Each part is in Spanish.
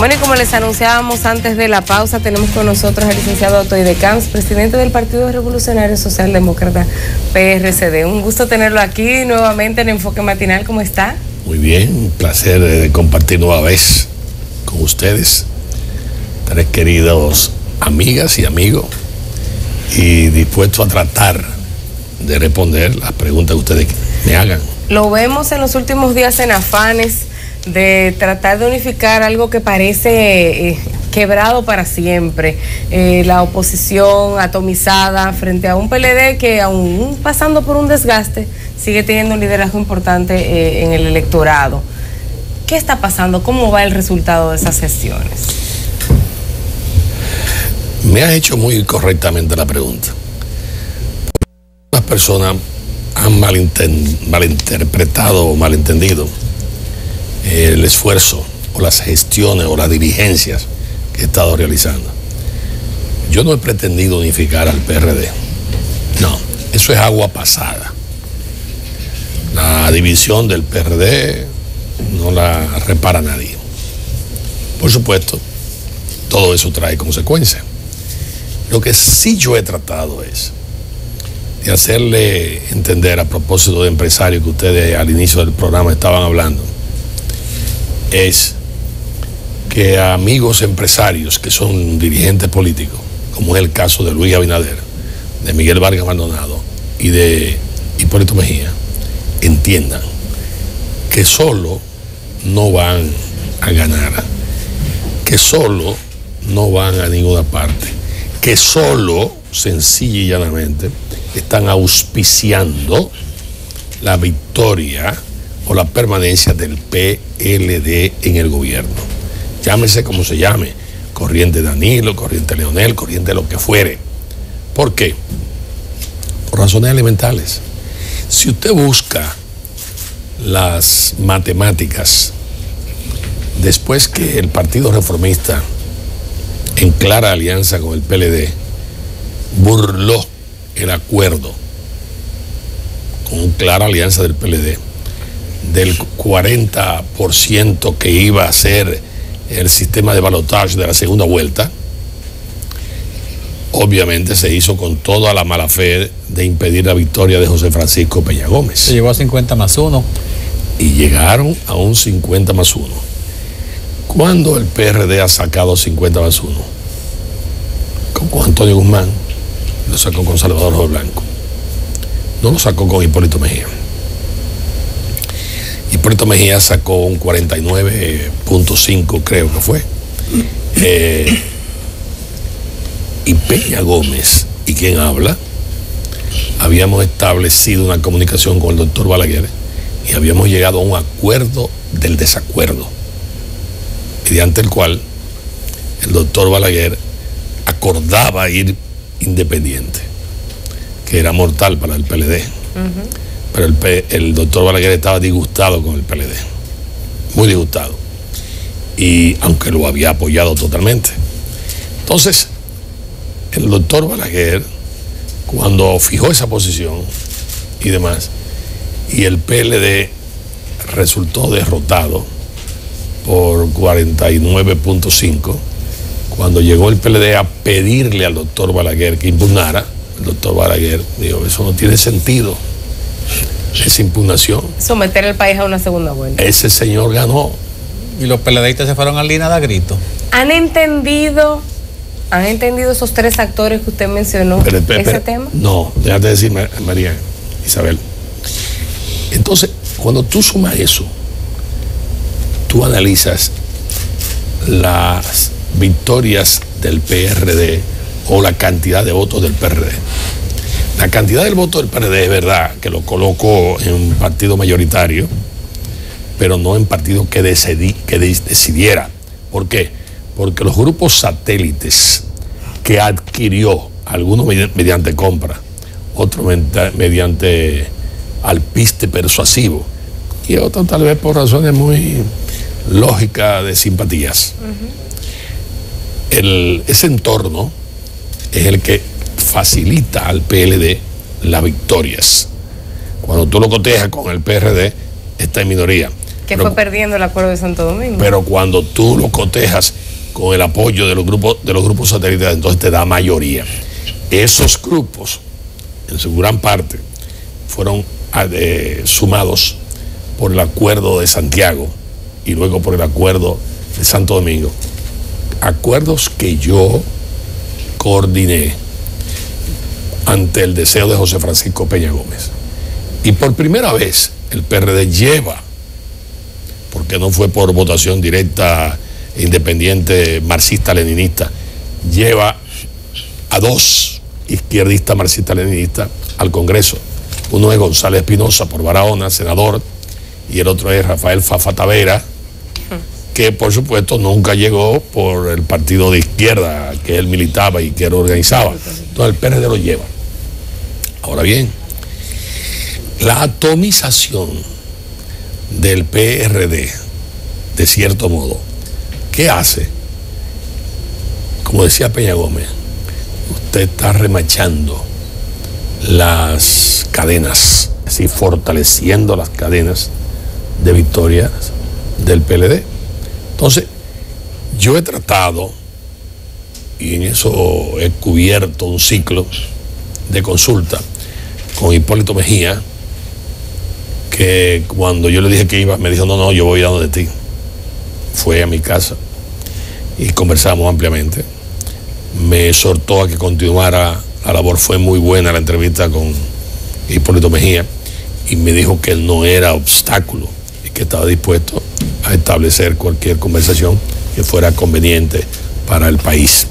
Bueno, y como les anunciábamos antes de la pausa, tenemos con nosotros al licenciado Otoy de Camps, presidente del Partido Revolucionario Socialdemócrata, PRCD. Un gusto tenerlo aquí nuevamente en Enfoque Matinal. ¿Cómo está? Muy bien, un placer de compartir nueva vez con ustedes, tres queridos amigas y amigos, y dispuesto a tratar de responder las preguntas que ustedes me hagan. Lo vemos en los últimos días en afanes de tratar de unificar algo que parece quebrado para siempre, la oposición atomizada frente a un PLD que, aún pasando por un desgaste, sigue teniendo un liderazgo importante en el electorado. ¿Qué está pasando? ¿Cómo va el resultado de esas gestiones? Me has hecho muy correctamente la pregunta. Las personas han malinterpretado o malentendido el esfuerzo o las gestiones o las diligencias que he estado realizando. Yo no he pretendido unificar al PRD. No, eso es agua pasada. La división del PRD no la repara nadie. Por supuesto, todo eso trae consecuencias. Lo que sí yo he tratado es de hacerle entender, a propósito de empresarios que ustedes al inicio del programa estaban hablando, es que a amigos empresarios que son dirigentes políticos, como es el caso de Luis Abinader, de Miguel Vargas Maldonado y de Hipólito Mejía, entiendan que solo no van a ganar, que solo no van a ninguna parte, que solo, sencilla y llanamente, están auspiciando la victoria o la permanencia del PLD en el gobierno. Llámese como se llame, corriente Danilo, corriente Leonel, corriente lo que fuere. ¿Por qué? Por razones elementales. Si usted busca las matemáticas, después que el Partido Reformista, en clara alianza con el PLD, burló el acuerdo con clara alianza del PLD del 40% que iba a ser el sistema de balotaje de la segunda vuelta, obviamente se hizo con toda la mala fe de impedir la victoria de José Francisco Peña Gómez. Se llegó a 50+1. Y llegaron a un 50+1. ¿Cuándo el PRD ha sacado 50+1? Con Antonio Guzmán, lo sacó con Salvador Jorge Blanco. No lo sacó con Hipólito Mejía. Hipólito Mejía sacó un 49.5, creo que fue. Y Peña Gómez, y quien habla, habíamos establecido una comunicación con el doctor Balaguer y habíamos llegado a un acuerdo del desacuerdo, mediante el cual el doctor Balaguer acordaba ir independiente, que era mortal para el PLD. Pero el doctor Balaguer estaba disgustado con el PLD, muy disgustado, y aunque lo había apoyado totalmente. Entonces, el doctor Balaguer, cuando fijó esa posición y demás, y el PLD resultó derrotado por 49.5, cuando llegó el PLD a pedirle al doctor Balaguer que impugnara, el doctor Balaguer dijo: eso no tiene sentido, esa impugnación. Someter el país a una segunda vuelta. Ese señor ganó. Y los PLDistas se fueron a línea de grito. ¿Han entendido esos tres actores que usted mencionó ese tema? No, déjate decir, María Isabel. Entonces, cuando tú sumas eso, tú analizas las victorias del PRD o la cantidad de votos del PRD. La cantidad del voto del PRD es verdad que lo colocó en un partido mayoritario, pero no en partido que decidiera. ¿Por qué? Porque los grupos satélites que adquirió, algunos mediante compra, otros mediante alpiste persuasivo, y otros tal vez por razones muy lógicas de simpatías. Ese entorno es el que facilita al PLD las victorias. Cuando tú lo cotejas con el PRD, está en minoría. Que fue perdiendo el acuerdo de Santo Domingo. Pero cuando tú lo cotejas con el apoyo de los grupos satélites, entonces te da mayoría. Esos grupos, en su gran parte, fueron sumados por el acuerdo de Santiago y luego por el acuerdo de Santo Domingo. Acuerdos que yo coordiné ante el deseo de José Francisco Peña Gómez. Y por primera vez el PRD lleva, porque no fue por votación directa, independiente, marxista-leninista, lleva a dos izquierdistas marxistas-leninistas al Congreso. Uno es González Espinosa por Barahona, senador, y el otro es Rafael Fafa Tavera, que por supuesto nunca llegó por el partido de izquierda que él militaba y que él organizaba. Entonces el PRD lo lleva. Ahora bien, la atomización del PRD, de cierto modo, ¿qué hace? Como decía Peña Gómez, usted está remachando las cadenas, así fortaleciendo las cadenas de victorias del PLD. Entonces, yo he tratado, y en eso he cubierto un ciclo de consulta con Hipólito Mejía, que cuando yo le dije que iba, me dijo, no, yo voy a donde ti. Fue a mi casa y conversamos ampliamente. Me exhortó a que continuara la labor. Fue muy buena la entrevista con Hipólito Mejía y me dijo que él no era obstáculo y que estaba dispuesto a establecer cualquier conversación que fuera conveniente para el país.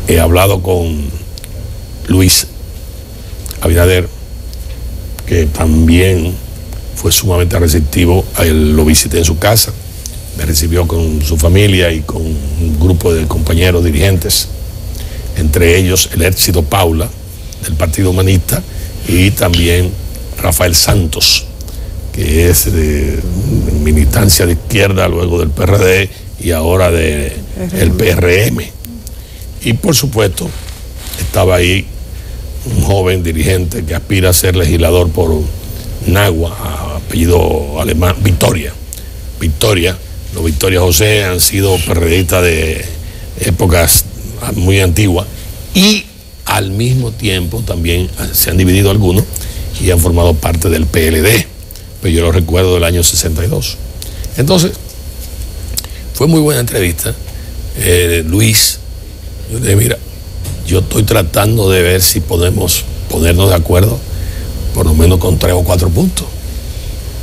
He hablado con Luis Abinader, que también fue sumamente receptivo. Él lo visité en su casa, me recibió con su familia y con un grupo de compañeros dirigentes, entre ellos el Éxito Paula del Partido Humanista y también Rafael Santos, que es de militancia de izquierda, luego del PRD y ahora del PRM. Y por supuesto estaba ahí un joven dirigente que aspira a ser legislador por Nagua, apellido alemán, Victoria. Los Victoria José han sido PRDistas de épocas muy antiguas y al mismo tiempo también se han dividido algunos y han formado parte del PLD, pero yo lo recuerdo del año 62. Entonces, fue muy buena entrevista. Luis, yo le dije, mira, yo estoy tratando de ver si podemos ponernos de acuerdo, por lo menos con 3 o 4 puntos.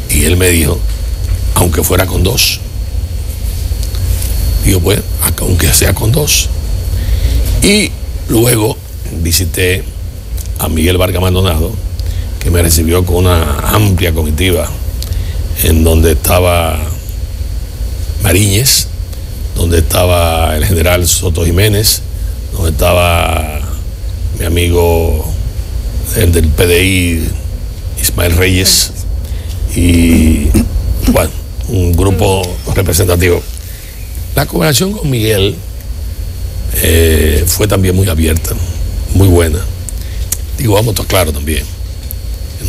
Y él me dijo, aunque fuera con 2. Digo, bueno, aunque sea con 2. Y luego visité a Miguel Vargas Maldonado, que me recibió con una amplia comitiva, en donde estaba Mariñez, donde estaba el general Soto Jiménez, donde estaba mi amigo el del PDI, Ismael Reyes, y bueno, un grupo representativo. La conversación con Miguel fue también muy abierta, muy buena. Digo, vamos a estar claros también,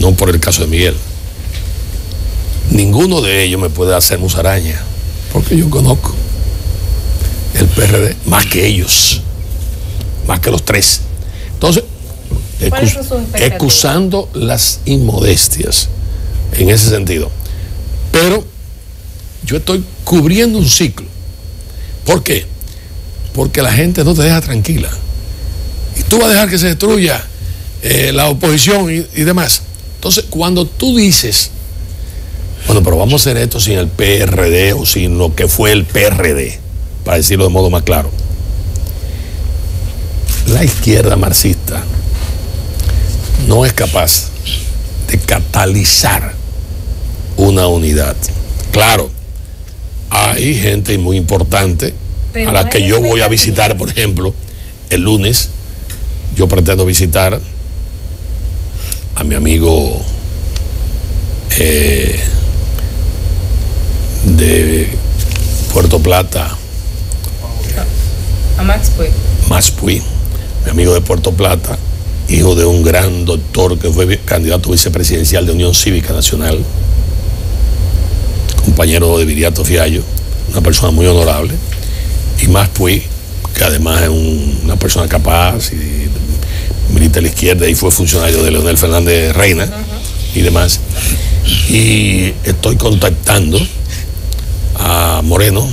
no por el caso de Miguel. Ninguno de ellos me puede hacer musaraña, porque yo conozco el PRD más que ellos, más que los 3. Entonces, excusando las inmodestias en ese sentido. Pero yo estoy cubriendo un ciclo. ¿Por qué? Porque la gente no te deja tranquila. Y tú vas a dejar que se destruya la oposición y demás. Entonces, cuando tú dices, bueno, pero vamos a hacer esto sin el PRD o sin lo que fue el PRD, para decirlo de modo más claro. La izquierda marxista no es capaz de catalizar una unidad. Claro, hay gente muy importante a la que yo voy a visitar, por ejemplo, el lunes. Yo pretendo visitar a mi amigo de Puerto Plata, a Max Puy, mi amigo de Puerto Plata, hijo de un gran doctor que fue candidato vicepresidencial de Unión Cívica Nacional, compañero de Viriato Fiallo, una persona muy honorable, y más Puig, que además es una persona capaz y milita a la izquierda y fue funcionario de Leonel Fernández Reina y demás. Y estoy contactando a Moreno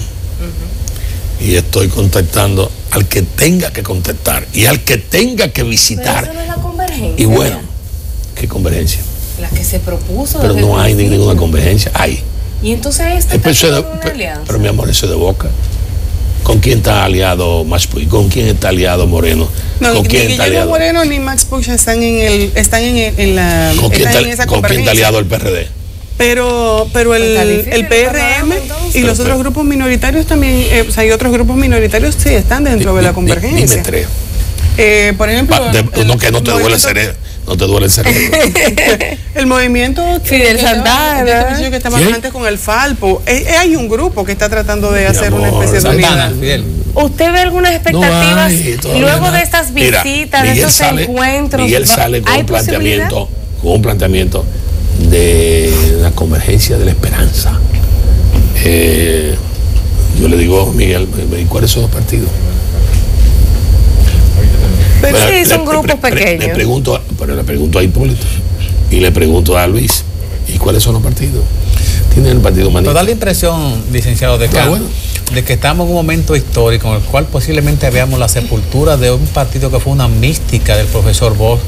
y estoy contactando al que tenga que contactar y al que tenga que visitar. Pero eso no es la convergencia. Y bueno, ¿qué convergencia? La que se propuso. Pero no hay ninguna convergencia. Hay. Y entonces pero mi amor, eso es de boca. ¿Con quién está aliado Max Puig? ¿Con quién está aliado Moreno? No, ¿Con ni quién está Guillermo aliado Moreno ni Max Puig están en esa ¿Con quién convergencia. está aliado el PRD? Pero el PRM y los otros grupos minoritarios también, hay otros grupos minoritarios sí están dentro de la convergencia. Dime tres. Por ejemplo, que no te duele el cerebro. No te duele el cerebro. El movimiento Fidel Santana, que estaba antes con el Falpo. Hay un grupo que está tratando de hacer una especie de unidad. ¿Usted ve algunas expectativas luego de estas visitas, de estos encuentros? Miguel sale con un planteamiento de la convergencia de la esperanza. Yo le digo, Miguel, ¿cuáles son los partidos? Pero sí, son grupos pequeños. Le pregunto a Hipólito y le pregunto a Luis, ¿y cuáles son los partidos? Tienen el partido Manito. Nos da la impresión, licenciado de que estamos en un momento histórico en el cual posiblemente veamos la sepultura de un partido que fue una mística del profesor Bosch,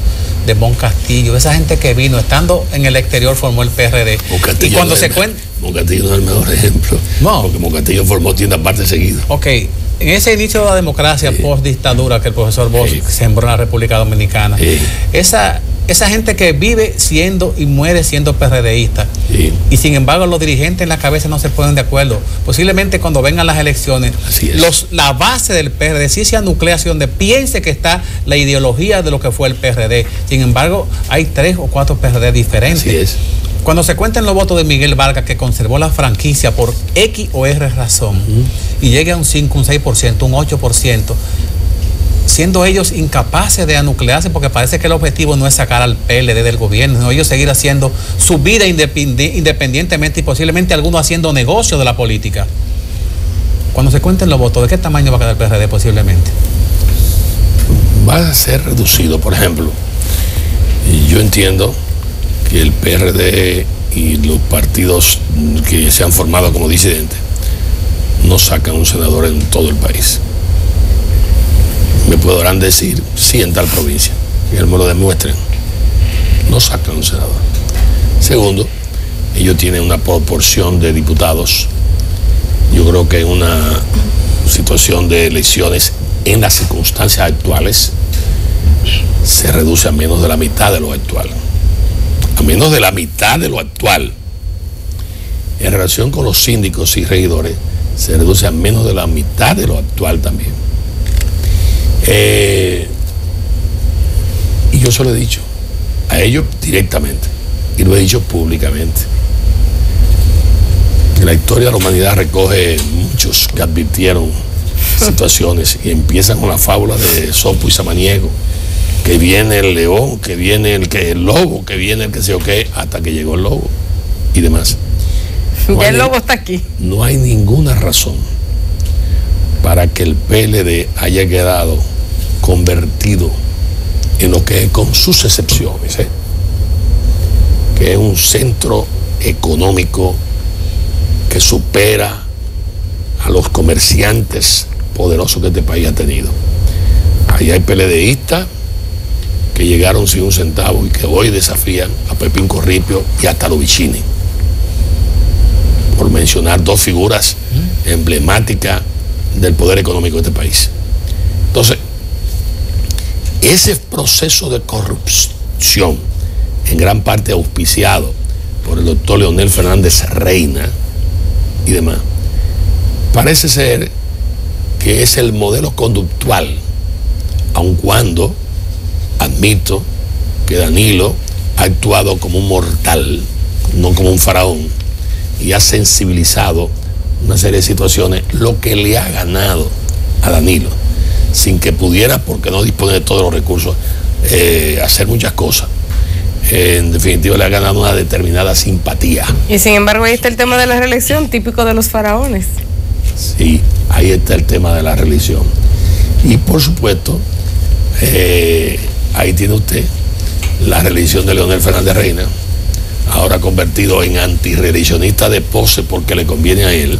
de Moncastillo, esa gente que vino, estando en el exterior, formó el PRD. Y cuando se cuenta... Moncastillo no es el mejor ejemplo. No. Porque Moncastillo formó tienda aparte seguido. Ok. En ese inicio de la democracia post-dictadura que el profesor Bosch sembró en la República Dominicana, esa gente que vive siendo y muere siendo PRDista, y sin embargo los dirigentes en la cabeza no se ponen de acuerdo. Posiblemente cuando vengan las elecciones, la base del PRD, si esa nucleación de piense que está la ideología de lo que fue el PRD. Sin embargo, hay 3 o 4 PRD diferentes. Así es. Cuando se cuenten los votos de Miguel Vargas, que conservó la franquicia por X o R razón, y llegue a un 5, un 6%, un 8%, siendo ellos incapaces de anuclearse, porque parece que el objetivo no es sacar al PLD del gobierno, sino ellos seguir haciendo su vida independientemente y posiblemente algunos haciendo negocio de la política. Cuando se cuenten los votos, ¿de qué tamaño va a quedar el PRD posiblemente? Va a ser reducido, por ejemplo. Y yo entiendo que el PRD y los partidos que se han formado como disidentes no sacan un senador en todo el país. Me podrán decir, sí, en tal provincia, que me lo demuestren. No sacan un senador. Segundo, ellos tienen una proporción de diputados. Yo creo que en una situación de elecciones, en las circunstancias actuales, se reduce a menos de la mitad de lo actual. A menos de la mitad de lo actual. En relación con los síndicos y regidores, se reduce a menos de la mitad de lo actual también. Y yo se lo he dicho a ellos directamente y lo he dicho públicamente. La historia de la humanidad recoge muchos que advirtieron situaciones y empiezan con la fábula de Sopo y Samaniego, que viene el león, que viene el lobo, que viene el que sé yo qué, hasta que llegó el lobo y demás. Ya el lobo está aquí. No hay ninguna razón para que el PLD haya quedado convertido en lo que es, con sus excepciones, que es un centro económico que supera a los comerciantes poderosos que este país ha tenido. Ahí hay PLDistas que llegaron sin un centavo y que hoy desafían a Pepín Corripio y hasta Lovicini, por mencionar 2 figuras emblemáticas del poder económico de este país. Entonces, ese proceso de corrupción, en gran parte auspiciado por el doctor Leonel Fernández Reina y demás, parece ser que es el modelo conductual, aun cuando admito que Danilo ha actuado como un mortal, no como un faraón, y ha sensibilizado una serie de situaciones, lo que le ha ganado a Danilo, sin que pudiera, porque no dispone de todos los recursos, hacer muchas cosas. en definitiva le ha ganado una determinada simpatía. Y sin embargo ahí está el tema de la reelección, típico de los faraones. Sí, ahí está el tema de la reelección. Y por supuesto, ahí tiene usted la reelección de Leonel Fernández Reina, ahora convertido en antirreeleccionista de pose porque le conviene a él.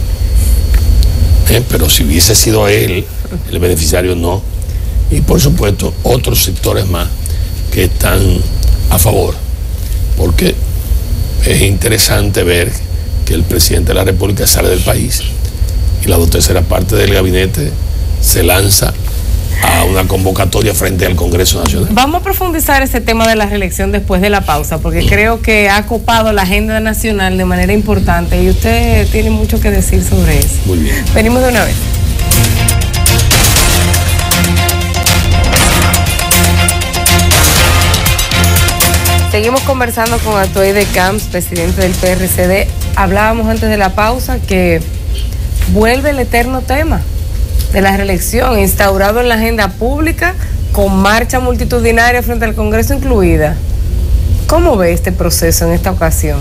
Pero si hubiese sido él el beneficiario, no. Y por supuesto otros sectores más que están a favor, porque es interesante ver que el presidente de la República sale del país y la 2/3 parte del gabinete se lanza a una convocatoria frente al Congreso Nacional. Vamos a profundizar ese tema de la reelección después de la pausa, porque creo que ha copado la agenda nacional de manera importante y usted tiene mucho que decir sobre eso. Muy bien. Venimos de una vez. Seguimos conversando con Atoide Camps, presidente del PRCD. Hablábamos antes de la pausa que vuelve el eterno tema de la reelección, instaurado en la agenda pública, con marcha multitudinaria frente al Congreso incluida. ¿Cómo ve este proceso en esta ocasión?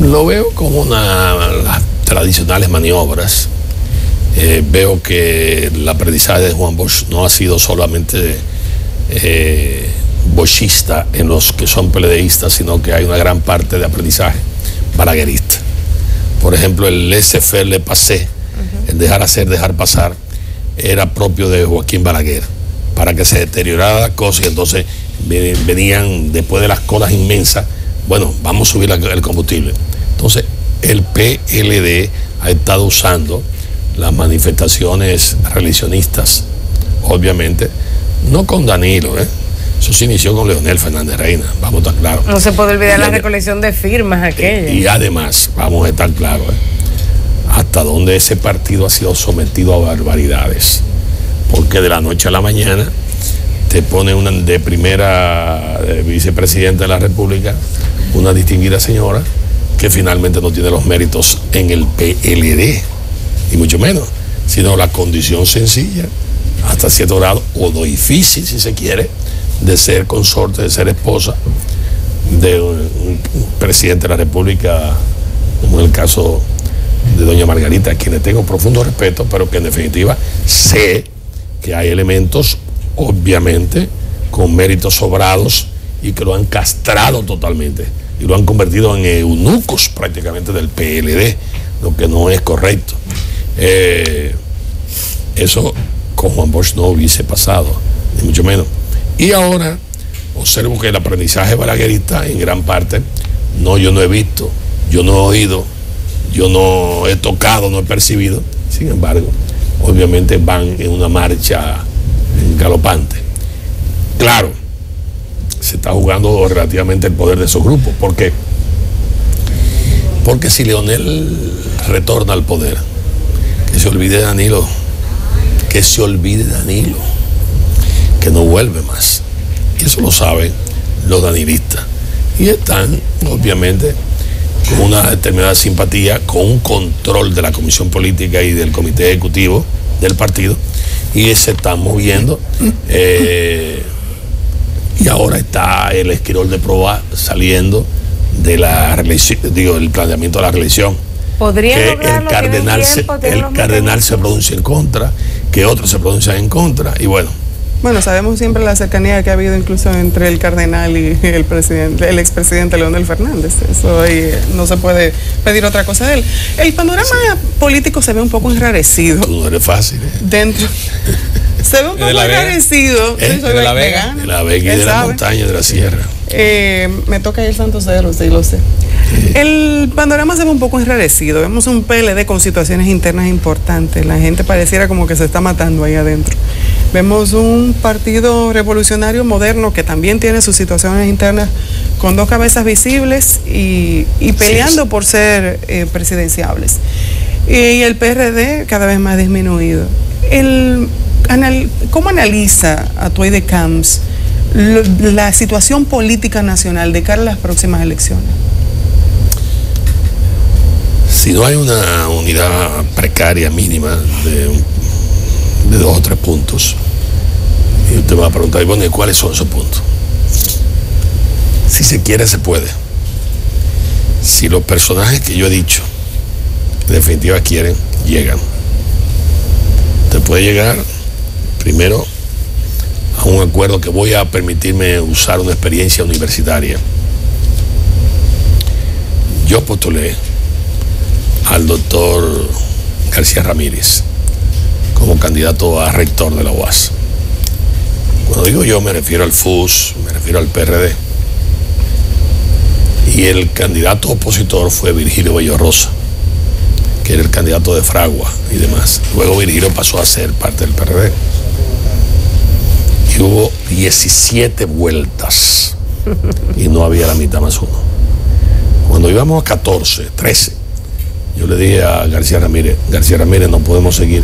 Lo veo como las tradicionales maniobras. Veo que el aprendizaje de Juan Bosch no ha sido solamente boschista en los que son peledeístas, sino que hay una gran parte de aprendizaje balaguerista. Por ejemplo, el laissez-faire, le pasé, el dejar hacer, dejar pasar, era propio de Joaquín Balaguer, para que se deteriorara la cosa y entonces venían después de las colas inmensas, bueno, vamos a subir el combustible. Entonces, el PLD ha estado usando las manifestaciones reeleccionistas, obviamente, no con Danilo, eso se inició con Leonel Fernández Reina, vamos a estar claros. No se puede olvidar la recolección de firmas aquella. Y además, vamos a estar claros, hasta dónde ese partido ha sido sometido a barbaridades. Porque de la noche a la mañana te pone una de primera vicepresidenta de la República, una distinguida señora que finalmente no tiene los méritos en el PLD, y mucho menos, sino la condición sencilla, hasta cierto grado, o lo difícil, si se quiere, de ser consorte, de ser esposa de un presidente de la República, como en el caso de doña Margarita, a quien le tengo profundo respeto, pero que en definitiva sé que hay elementos, obviamente, con méritos sobrados y que lo han castrado totalmente y lo han convertido en eunucos prácticamente del PLD, lo que no es correcto. Eso con Juan Bosch no hubiese pasado, ni mucho menos. Y ahora observo que el aprendizaje balaguerista en gran parte, yo no he visto, yo no he oído, yo no he tocado, no he percibido. Sin embargo, obviamente van en una marcha galopante. Claro, se está jugando relativamente el poder de esos grupos. ¿Por qué? Porque si Leonel retorna al poder, que se olvide Danilo, que no vuelve más. Y eso lo saben los danilistas. Y están, obviamente, con una determinada simpatía, con un control de la comisión política y del comité ejecutivo del partido, y se están moviendo. Y ahora está el Esquirol de Proa saliendo de la reelección, el planteamiento de la reelección. Que el cardenal se pronuncia en contra, que otros se pronuncian en contra, y bueno. Bueno, sabemos siempre la cercanía que ha habido incluso entre el cardenal y el expresidente Leonel Fernández. Eso ahí no se puede pedir otra cosa de él. El panorama político se ve un poco enrarecido. Tú no eres fácil, Dentro. Se ve un poco enrarecido. De la Vega. De la Vega y de la montaña, de la sierra. Me toca ir Santo Cerro, sí lo sé. El panorama se ve un poco enrarecido. Vemos un PLD con situaciones internas importantes. La gente pareciera como que se está matando ahí adentro. Vemos un partido revolucionario moderno que también tiene sus situaciones internas con dos cabezas visibles y peleando por ser presidenciables. Y el PRD cada vez más disminuido. ¿Cómo analiza Atoide Camps la situación política nacional de cara a las próximas elecciones? Si no hay una unidad precaria mínima de 2 o 3 puntos, y usted me va a preguntar, bueno, ¿y cuáles son esos puntos? Si se quiere, se puede. Si los personajes que yo he dicho, en definitiva quieren, llegan. Te puede llegar, primero, a un acuerdo que voy a permitirme usar una experiencia universitaria. Yo postulé al doctor García Ramírez como candidato a rector de la UAS. Cuando digo yo, me refiero al FUS, me refiero al PRD. Y el candidato opositor fue Virgilio Bello Rosa, que era el candidato de Fragua y demás. Luego Virgilio pasó a ser parte del PRD. Y hubo 17 vueltas y no había la mitad más uno. Cuando íbamos a 14, 13, yo le dije a García Ramírez, no podemos seguir.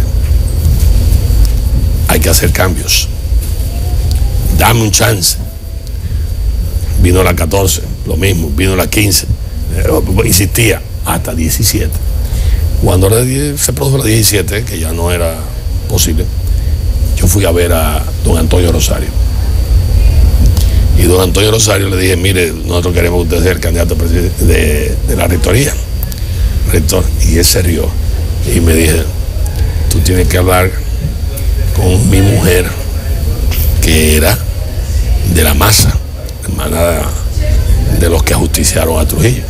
Hay que hacer cambios. Dame un chance. Vino la 14, lo mismo, vino la 15, insistía, hasta 17. Cuando se produjo la 17, que ya no era posible, yo fui a ver a don Antonio Rosario. Y don Antonio Rosario le dije, mire, nosotros queremos que usted sea el candidato de la rectoría. Rector. Y él se rió y me dije, tú tienes que hablar con mi mujer, que era de la masa, hermana de los que ajusticiaron a Trujillo,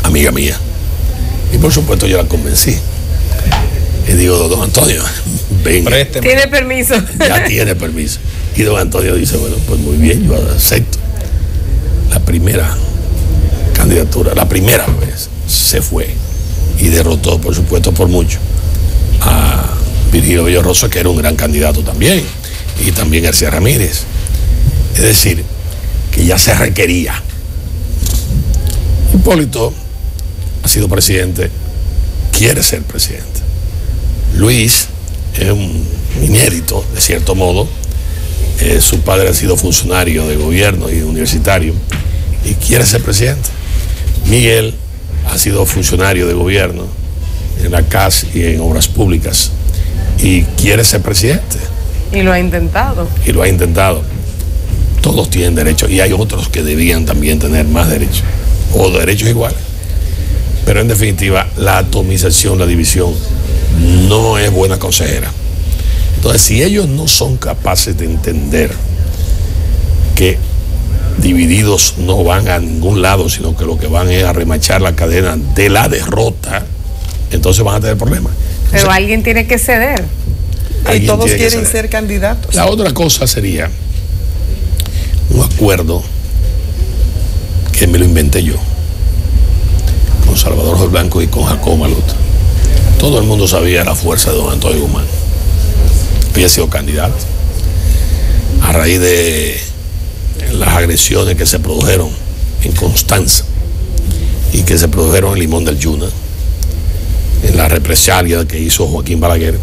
amiga mía. Y por supuesto yo la convencí. Y digo, don Antonio, venga. Tiene permiso. Ya tiene permiso. Y don Antonio dice, bueno, pues muy bien, yo acepto. La primera candidatura, la primera vez, se fue y derrotó, por supuesto, por mucho, a Virgilio Bello Rosa, que era un gran candidato también, y también García Ramírez. Es decir, que ya se requería. Hipólito ha sido presidente, quiere ser presidente. Luis es un inédito, de cierto modo. Su padre ha sido funcionario de gobierno y universitario y quiere ser presidente. Miguel ha sido funcionario de gobierno en la CAS y en obras públicas y quiere ser presidente. Y lo ha intentado. Y lo ha intentado. Todos tienen derecho y hay otros que debían también tener más derechos o derechos iguales. Pero en definitiva, la atomización, la división, no es buena consejera. Entonces, si ellos no son capaces de entender que divididos no van a ningún lado, sino que lo que van es a remachar la cadena de la derrota, entonces van a tener problemas. Pero entonces, alguien tiene que ceder. Y todos quieren ser candidatos. La otra cosa sería un acuerdo que me lo inventé yo, con Salvador Jorge Blanco y con Jacobo Malota. Todo el mundo sabía la fuerza de don Antonio Guzmán. Había sido candidato. A raíz de las agresiones que se produjeron en Constanza y que se produjeron en Limón del Yuna, en la represalia que hizo Joaquín Balaguer,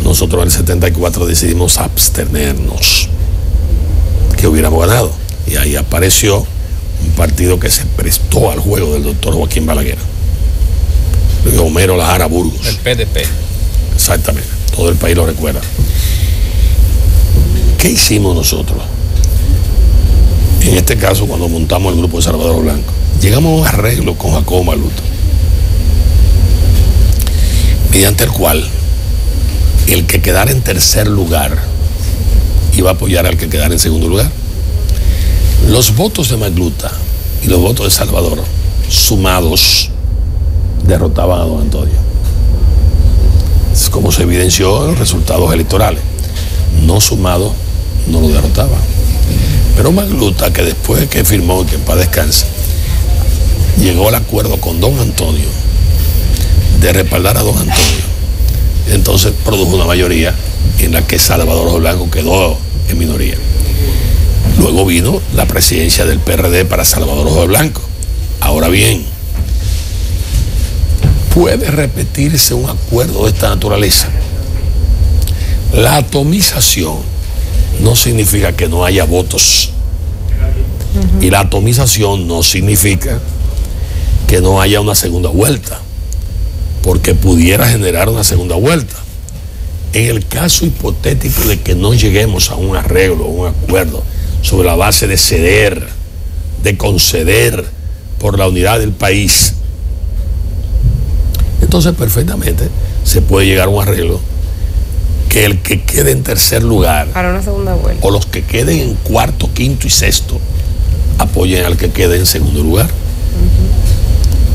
nosotros en el 74 decidimos abstenernos, que hubiéramos ganado. Y ahí apareció un partido que se prestó al juego del doctor Joaquín Balaguer, Luis Homero Lajara Burgos. El PDP. Exactamente, todo el país lo recuerda. ¿Qué hicimos nosotros? En este caso, cuando montamos el grupo de Salvador Blanco, llegamos a un arreglo con Jacobo Malota, mediante el cual el que quedara en tercer lugar iba a apoyar al que quedara en segundo lugar. Los votos de Magluta y los votos de Salvador sumados derrotaban a don Antonio. Es como se evidenció en los resultados electorales. No sumados no lo derrotaba. Pero Magluta, que después que firmó, que en paz descanse, llegó al acuerdo con don Antonio de respaldar a don Antonio, entonces produjo una mayoría en la que Salvador Jorge Blanco quedó en minoría. Luego vino la presidencia del PRD para Salvador Jorge Blanco. Ahora bien, ¿puede repetirse un acuerdo de esta naturaleza? La atomización no significa que no haya votos. Y la atomización no significa que no haya una segunda vuelta, porque pudiera generar una segunda vuelta. En el caso hipotético de que no lleguemos a un arreglo, un acuerdo, sobre la base de ceder, de conceder por la unidad del país, entonces perfectamente se puede llegar a un arreglo que el que quede en tercer lugar para una segunda vuelta, o los que queden en cuarto, quinto y sexto, apoyen al que quede en segundo lugar.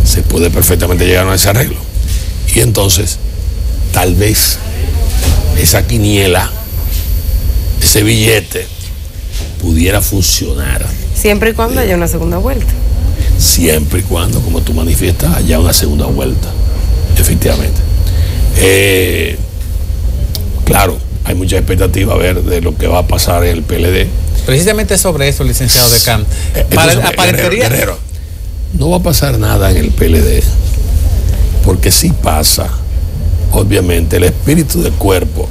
Se puede perfectamente llegar a ese arreglo. Y entonces, tal vez esa quiniela, ese billete, pudiera funcionar. Siempre y cuando haya una segunda vuelta. Siempre y cuando, como tú manifiestas, haya una segunda vuelta. Efectivamente. Claro, hay mucha expectativa a ver de lo que va a pasar en el PLD. Precisamente sobre eso, licenciado Decán. Guerrero, no va a pasar nada en el PLD, porque si pasa, obviamente, el espíritu de cuerpo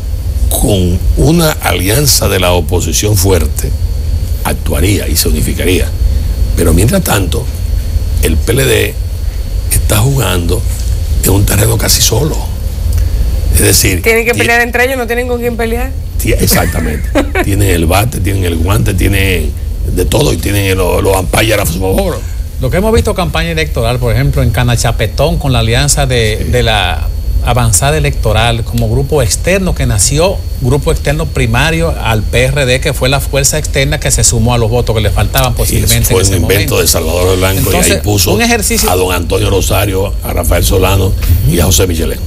con una alianza de la oposición fuerte actuaría y se unificaría. Pero mientras tanto, el PLD está jugando en un terreno casi solo. Es decir, tienen que pelear entre ellos, no tienen con quién pelear. Exactamente. Tienen el bate, tienen el guante, tienen de todo y tienen los ampallas a su favor. Lo que hemos visto campaña electoral, por ejemplo, en Canachapetón, con la alianza de la avanzada electoral como grupo externo que nació, grupo externo primario al PRD, que fue la fuerza externa que se sumó a los votos que le faltaban posiblemente. Fue un invento de Salvador Blanco. Entonces, y ahí puso un ejercicio, a don Antonio Rosario, a Rafael Solano y a José Michelén.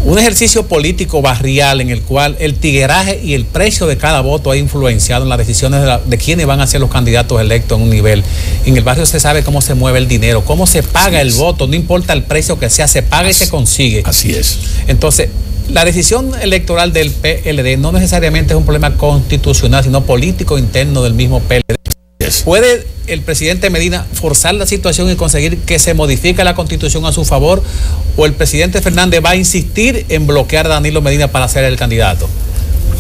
Un ejercicio político barrial en el cual el tigueraje y el precio de cada voto ha influenciado en las decisiones de quiénes van a ser los candidatos electos en un nivel. En el barrio se sabe cómo se mueve el dinero, cómo se paga el voto, no importa el precio que sea, se paga y se consigue. Así es. Entonces, la decisión electoral del PLD no necesariamente es un problema constitucional, sino político interno del mismo PLD. ¿Puede el presidente Medina forzar la situación y conseguir que se modifique la Constitución a su favor? ¿O el presidente Fernández va a insistir en bloquear a Danilo Medina para ser el candidato?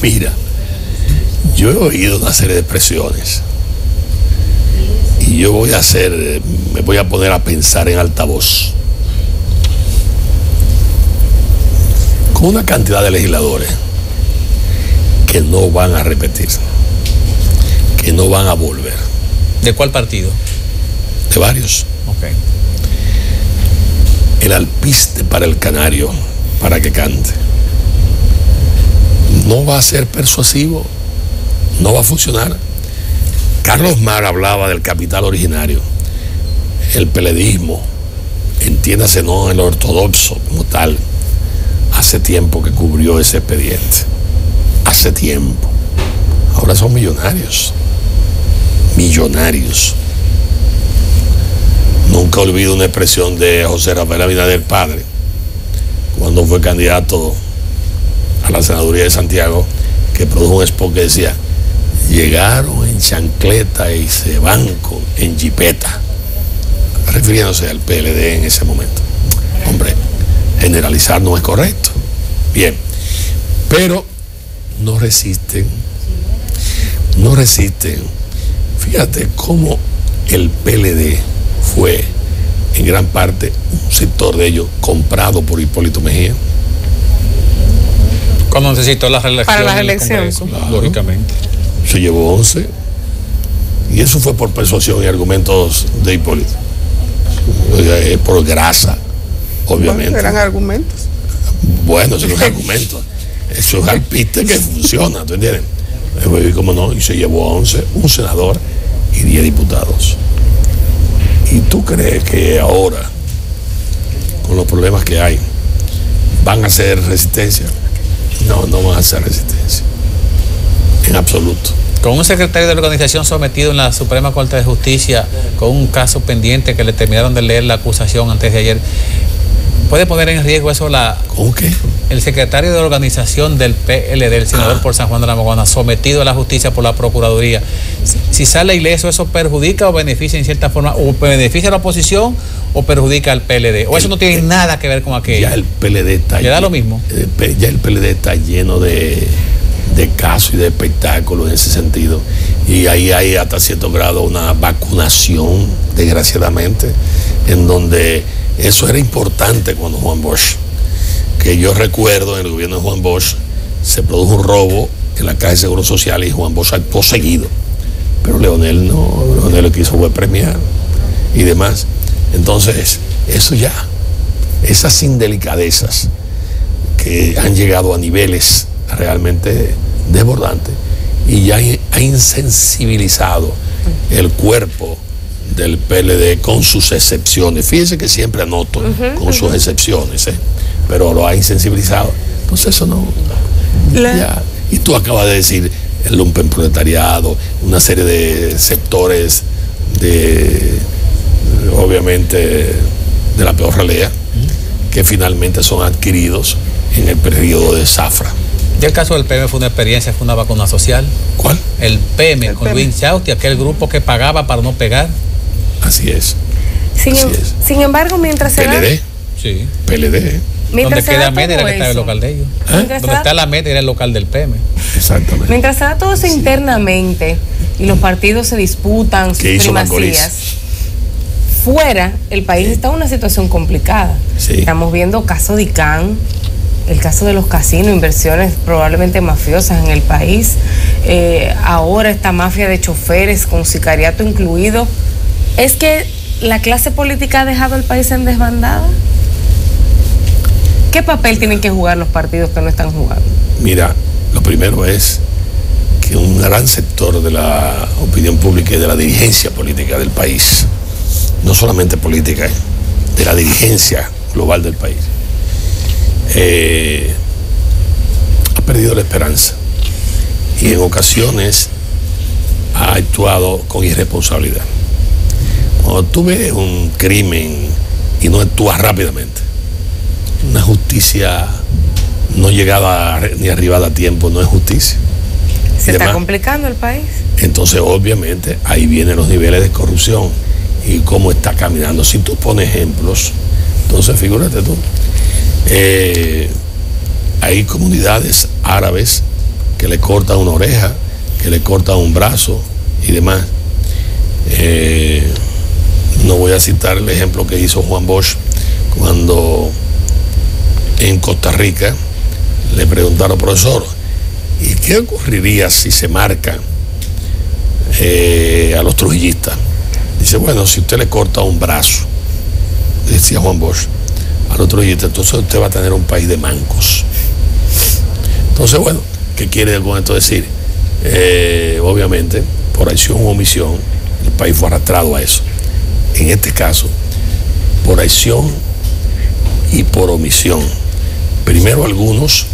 Mira, yo he oído una serie de expresiones y yo me voy a poner a pensar en altavoz con una cantidad de legisladores que no van a repetir, que no van a volver. ¿De cuál partido? De varios. Okay. El alpiste para el canario, para que cante. No va a ser persuasivo, no va a funcionar. Carlos Mar hablaba del capital originario, el peledismo, entiéndase no el ortodoxo como tal. Hace tiempo que cubrió ese expediente. Hace tiempo. Ahora son millonarios. Millonarios. Nunca olvido una expresión de José Rafael Abinader padre cuando fue candidato a la senaduría de Santiago, que produjo un spot que decía: llegaron en chancleta y se van en jipeta, refiriéndose al PLD en ese momento. Hombre, generalizar no es correcto. Bien, pero no resisten. Fíjate cómo el PLD fue en gran parte un sector de ellos comprado por Hipólito Mejía. Cuando necesitó la reelección. Para las elecciones. Claro. Lógicamente. Se llevó 11. Y eso fue por persuasión y argumentos de Hipólito. Por grasa, obviamente. Bueno, eran argumentos. Bueno, esos son argumentos. Eso es alpiste que funciona, ¿tú entiendes? Y como no, y se llevó 11, un senador y 10 diputados. ¿Y tú crees que ahora, con los problemas que hay, van a hacer resistencia? No, no van a hacer resistencia. En absoluto. Con un secretario de la organización sometido en la Suprema Corte de Justicia, con un caso pendiente que le terminaron de leer la acusación antes de ayer, ¿puede poner en riesgo eso ¿Con qué? El secretario de la organización del PLD, el senador por San Juan de la Maguana, sometido a la justicia por la Procuraduría? Si sale ileso, ¿eso perjudica o beneficia en cierta forma? ¿O beneficia a la oposición o perjudica al PLD? ¿O eso no tiene nada que ver con aquello? Ya el PLD está lleno. ¿Le da lo mismo? Ya el PLD está lleno de casos y de espectáculos en ese sentido. Y ahí hay hasta cierto grado una vacunación, desgraciadamente, en donde eso era importante cuando Juan Bosch, que yo recuerdo en el gobierno de Juan Bosch, se produjo un robo en la Caja de Seguro Social y Juan Bosch actuó seguido Pero Leonel no, Leonel lo quiso fue premiar y demás. Entonces, eso ya, esas indelicadezas que han llegado a niveles realmente desbordantes y ya ha insensibilizado el cuerpo del PLD con sus excepciones. Fíjense que siempre anoto con sus excepciones, pero lo ha insensibilizado. Entonces eso no... Ya. Y tú acabas de decir el lumpenproletariado, una serie de sectores obviamente de la peor ralea, que finalmente son adquiridos en el periodo de zafra. ¿Y el caso del PM fue una experiencia, fue una vacuna social? ¿Cuál? El PM con Luis Chausti, aquel grupo que pagaba para no pegar. Así es. Sin embargo, mientras se PLD. Sí. PLD. Donde queda Meta era que estaba el local de ellos. Donde está la Meta era el local del PM. Exactamente. Mientras se da todo eso internamente y los partidos se disputan sus primacías, fuera el país está en una situación complicada. Estamos viendo caso de ICANN, el caso de los casinos, inversiones probablemente mafiosas en el país. Ahora esta mafia de choferes con sicariato incluido. ¿Es que la clase política ha dejado el país en desbandada? ¿Qué papel tienen que jugar los partidos que no están jugando? Mira, lo primero es que un gran sector de la opinión pública y de la dirigencia política del país, no solamente política, de la dirigencia global del país, ha perdido la esperanza y en ocasiones ha actuado con irresponsabilidad. Cuando tú ves un crimen y no actúas rápidamente, una justicia no llegada ni arribada a tiempo, no es justicia. Se está complicando el país. Entonces, obviamente, ahí vienen los niveles de corrupción y cómo está caminando. Si tú pones ejemplos, entonces figúrate tú, hay comunidades árabes que le cortan una oreja, que le cortan un brazo y demás. No voy a citar el ejemplo que hizo Juan Bosch cuando en Costa Rica le preguntaron, profesor, ¿y qué ocurriría si se marca a los trujillistas? Dice, bueno, si usted le corta un brazo, decía Juan Bosch, a los trujillistas, entonces usted va a tener un país de mancos. Entonces, bueno, ¿qué quiere con esto decir? Obviamente, por acción u omisión, el país fue arrastrado a eso. En este caso, por acción y por omisión. Primero, algunos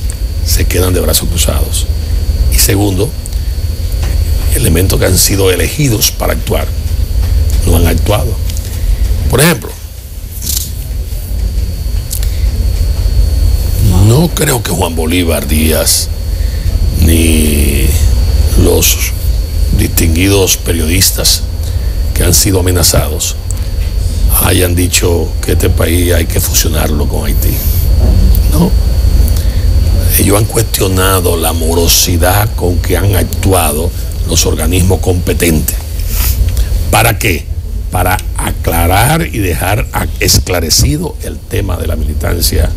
se quedan de brazos cruzados. Y segundo, elementos que han sido elegidos para actuar no han actuado. Por ejemplo, no creo que Juan Bolívar Díaz ni los distinguidos periodistas que han sido amenazados hayan dicho que este país hay que fusionarlo con Haití. No. Ellos han cuestionado la morosidad con que han actuado los organismos competentes. ¿Para qué? Para aclarar y dejar esclarecido el tema de la militancia,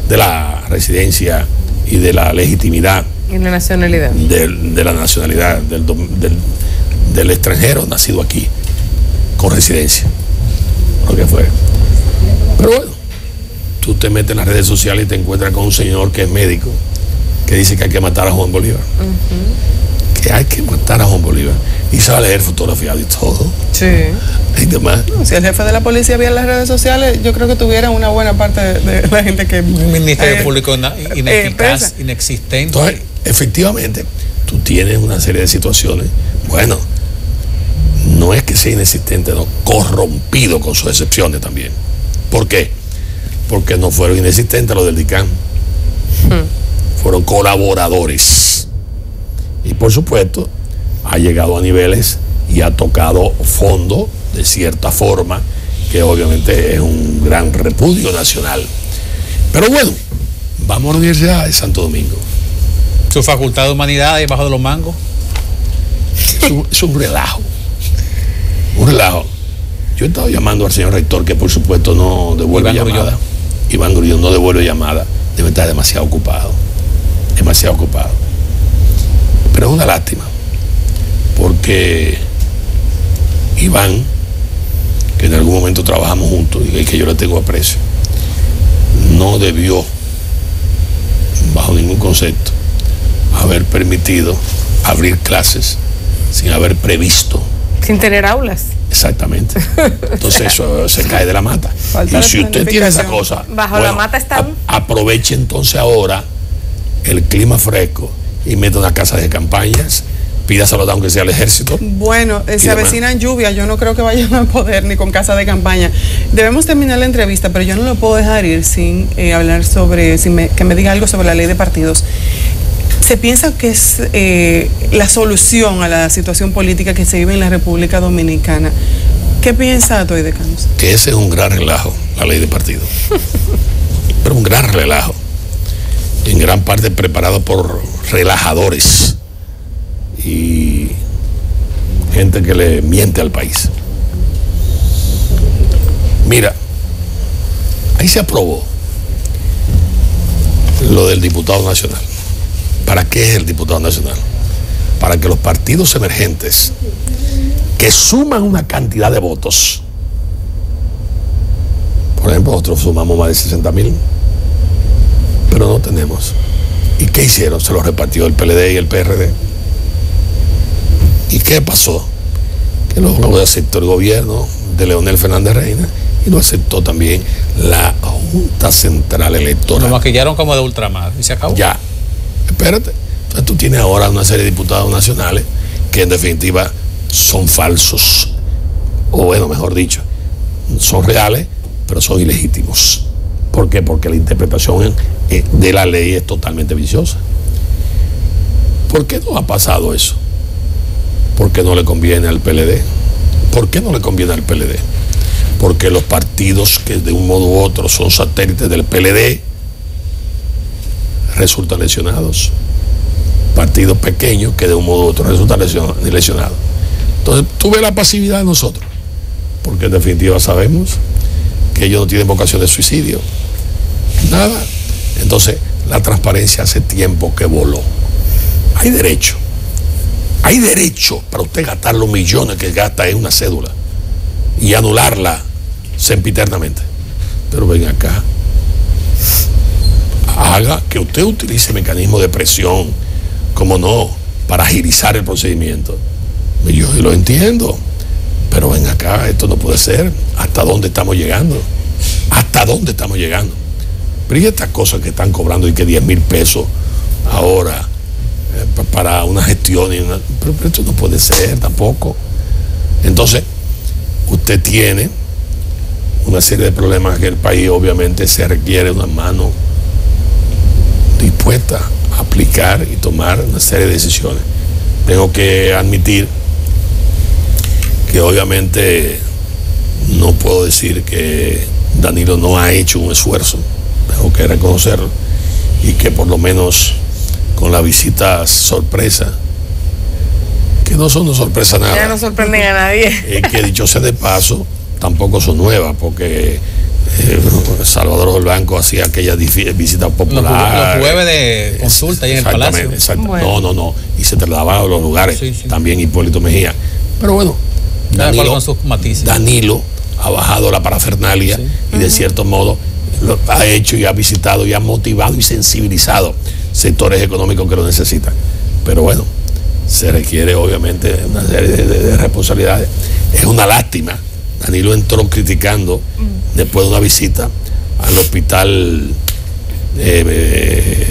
de la residencia y de la legitimidad. Y la nacionalidad. De la nacionalidad del extranjero nacido aquí, con residencia. Lo que fue. Pero bueno, tú te metes en las redes sociales y te encuentras con un señor que es médico, que dice que hay que matar a Juan Bolívar. Que hay que matar a Juan Bolívar. Y se va a leer fotografiado y todo. Sí. Y demás. No, si el jefe de la policía viera las redes sociales, yo creo que tuviera una buena parte de la gente que... Un ministerio público ineficaz, inexistente. Entonces, efectivamente, tú tienes una serie de situaciones. Bueno, no es que sea inexistente, no, corrompido con sus excepciones también. ¿Por qué? Porque no fueron inexistentes los del DICAN. Fueron colaboradores. Y por supuesto, ha llegado a niveles y ha tocado fondo de cierta forma, que obviamente es un gran repudio nacional. Pero bueno, vamos a la Universidad de Santo Domingo. Su facultad de humanidades bajo de los mangos. Es un relajo. Un relajo. Yo he estado llamando al señor rector, que por supuesto no devuelve llamada. Iván Grullón no devuelve llamada. Debe estar demasiado ocupado. Demasiado ocupado. Pero es una lástima, porque Iván, que en algún momento trabajamos juntos y que yo le tengo aprecio, no debió, bajo ningún concepto, haber permitido abrir clases sin haber previsto. Sin tener aulas. Exactamente. Entonces eso se cae de la mata. Y si usted tiene esa cosa, bajo la mata están. Aproveche entonces ahora el clima fresco y meta una casa de campañas, pídaselo aunque sea al ejército. Bueno, se avecinan lluvias, yo no creo que vayan a poder ni con casa de campaña. Debemos terminar la entrevista, pero yo no lo puedo dejar ir sin hablar sobre, que me diga algo sobre la ley de partidos. ¿Se piensa que es la solución a la situación política que se vive en la República Dominicana? ¿Qué piensa Atoy de Camus? Que ese es un gran relajo, la ley de partidos. Pero un gran relajo. En gran parte preparado por relajadores y gente que le miente al país. Mira, ahí se aprobó lo del diputado nacional. ¿Para qué es el diputado nacional? Para que los partidos emergentes que suman una cantidad de votos, por ejemplo, nosotros sumamos más de 60,000, pero no tenemos. ¿Y qué hicieron? Se los repartió el PLD y el PRD. ¿Y qué pasó? Que lo aceptó el gobierno de Leonel Fernández Reina y lo aceptó también la Junta Central Electoral. Lo maquillaron como de ultramar y se acabó. Ya, espérate. Entonces tú tienes ahora una serie de diputados nacionales que en definitiva son falsos, o bueno, mejor dicho, son reales, pero son ilegítimos. ¿Por qué? Porque la interpretación de la ley es totalmente viciosa. ¿Por qué no ha pasado eso? Porque no le conviene al PLD. ¿Por qué no le conviene al PLD? Porque los partidos que de un modo u otro son satélites del PLD resultan lesionados. Partidos pequeños que de un modo u otro resultan lesionados. Entonces tú ves la pasividad de nosotros, porque en definitiva sabemos que ellos no tienen vocación de suicidio. Nada. Entonces la transparencia hace tiempo que voló. Hay derecho para usted gastar los millones que gasta en una cédula y anularla sempiternamente. Pero ven acá, haga que usted utilice mecanismos de presión, como no, para agilizar el procedimiento. Yo lo entiendo, pero ven acá, esto no puede ser. ¿Hasta dónde estamos llegando? ¿Hasta dónde estamos llegando? Pero y estas cosas que están cobrando y que 10,000 pesos ahora para una gestión, pero esto no puede ser tampoco. Entonces, usted tiene una serie de problemas que el país obviamente se requiere una mano dispuesta a aplicar y tomar una serie de decisiones. Tengo que admitir que obviamente no puedo decir que Danilo no ha hecho un esfuerzo, tengo que reconocerlo, y que por lo menos con las visitas sorpresa, que no son de sorpresa nada. Ya no sorprenden a nadie. Que dicho sea de paso, tampoco son nuevas, porque Salvador Blanco hacía aquellas visitas populares. Los jueves de consulta ahí en el Palacio. Exactamente. Bueno. No. Y se trasladaba a los lugares. Sí. También Hipólito Mejía. Pero bueno, Danilo ha bajado la parafernalia y de cierto modo lo ha hecho y ha visitado y ha motivado y sensibilizado sectores económicos que lo necesitan. Pero bueno, se requiere obviamente una serie de responsabilidades. Es una lástima. Danilo entró criticando después de una visita al hospital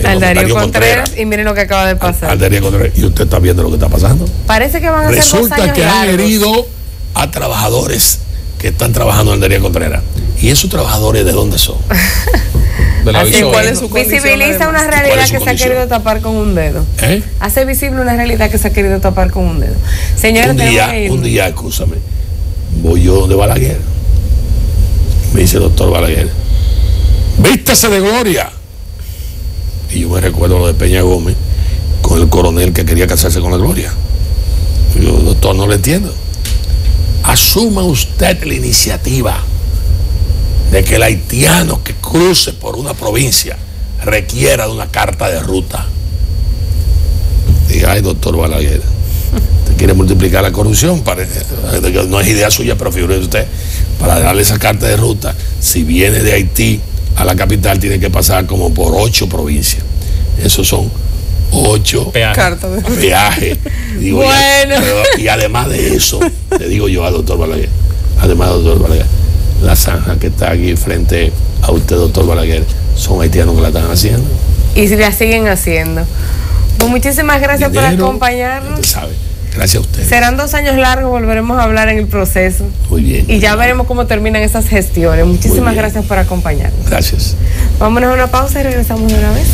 al Darío Contreras, y miren lo que acaba de pasar. Al Darío Contreras, y usted está viendo lo que está pasando. Parece que van a ser 2 años Resulta que han herido a trabajadores que están trabajando en el Darío Contreras. ¿Y esos trabajadores de dónde son? Así, ¿cuál es su condición? Visibiliza una realidad que se ha querido tapar con un dedo. Hace visible una realidad que se ha querido tapar con un dedo. Señores, un día, escúchame, voy yo donde Balaguer. Me dice el doctor Balaguer, vístase de gloria. Y yo me recuerdo lo de Peña Gómez con el coronel que quería casarse con la Gloria. Y yo, doctor, no lo entiendo. Asuma usted la iniciativa de que el haitiano que cruce por una provincia requiera de una carta de ruta. Dije, ay, doctor Balaguer, Usted quiere multiplicar la corrupción, no es idea suya, pero figure usted, para darle esa carta de ruta, si viene de Haití a la capital, tiene que pasar como por 8 provincias. Esos son 8 peajes. Digo, bueno. Y además de eso, le digo yo al doctor Balaguer, la zanja que está aquí frente a usted, doctor Balaguer, son haitianos que la están haciendo. Y la siguen haciendo. Pues muchísimas gracias por acompañarnos. Usted sabe. Gracias a usted. Serán 2 años largos, volveremos a hablar en el proceso. Muy bien. Y ya veremos cómo terminan esas gestiones. Muchísimas gracias por acompañarnos. Gracias. Vámonos a una pausa y regresamos de una vez.